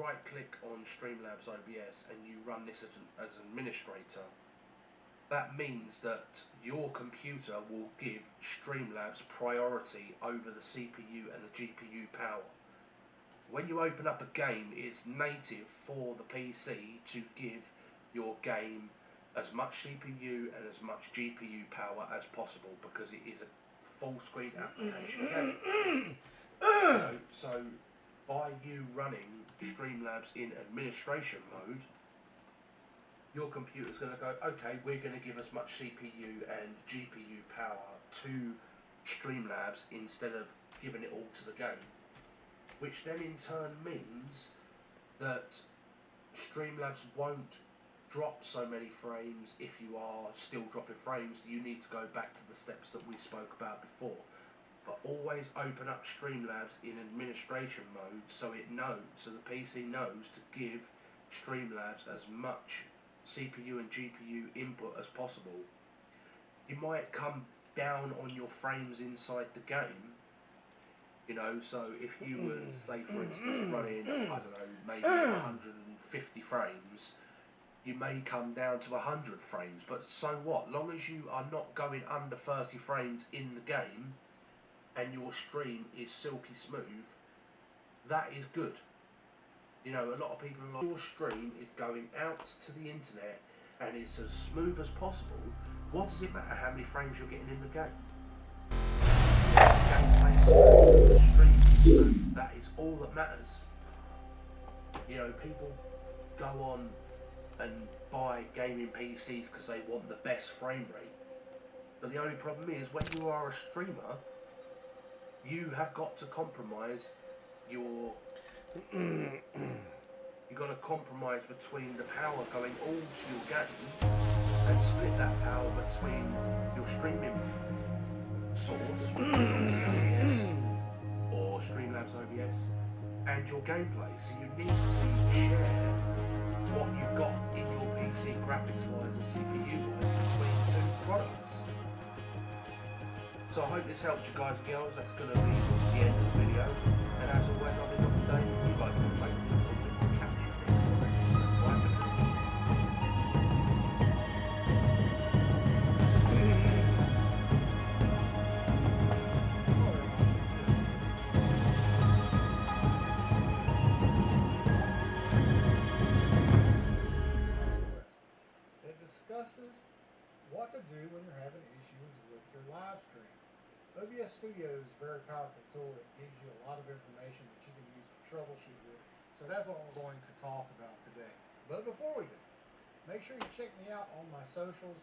right click on Streamlabs OBS and you run this as an administrator, that means that your computer will give Streamlabs priority over the CPU and the GPU power. When you open up a game, it's native for the PC to give your game as much CPU and as much GPU power as possible, because it is a full screen application game. So by you running Streamlabs in administration mode, your computer's going to go, okay, we're going to give as much CPU and GPU power to Streamlabs instead of giving it all to the game. Which then in turn means that Streamlabs won't drop so many frames. If you are still dropping frames, you need to go back to the steps that we spoke about before. But always open up Streamlabs in administration mode so it knows, so the PC knows to give Streamlabs as much CPU and GPU input as possible. You might come down on your frames inside the game, you know, so if you were, say for instance, running, I don't know, maybe 150 frames, you may come down to 100 frames, but so what? Long as you are not going under 30 frames in the game and your stream is silky smooth, that is good. You know, a lot of people are like, your stream is going out to the internet and it's as smooth as possible. What does it matter how many frames you're getting in the game? The stream is smooth. That is all that matters. You know, people go on and buy gaming PCs because they want the best frame rate. But the only problem is, when you are a streamer, you have got to compromise your... You've got to compromise between the power going all to your game and split that power between your streaming source, which is obviously OBS or Streamlabs OBS, and your gameplay. So you need to share what you've got in your PC graphics wise and CPU wise between two products. So I hope this helped you guys and girls. That's going to be the end of the video, and as always I've been up to date. You guys have a I'll catch you next time. Bye for now. Discusses what to do when you're having issues with your live stream. OBS Studio is a very powerful tool. It gives you a lot of information that you can use to troubleshoot with. So that's what we're going to talk about today. But before we do, make sure you check me out on my socials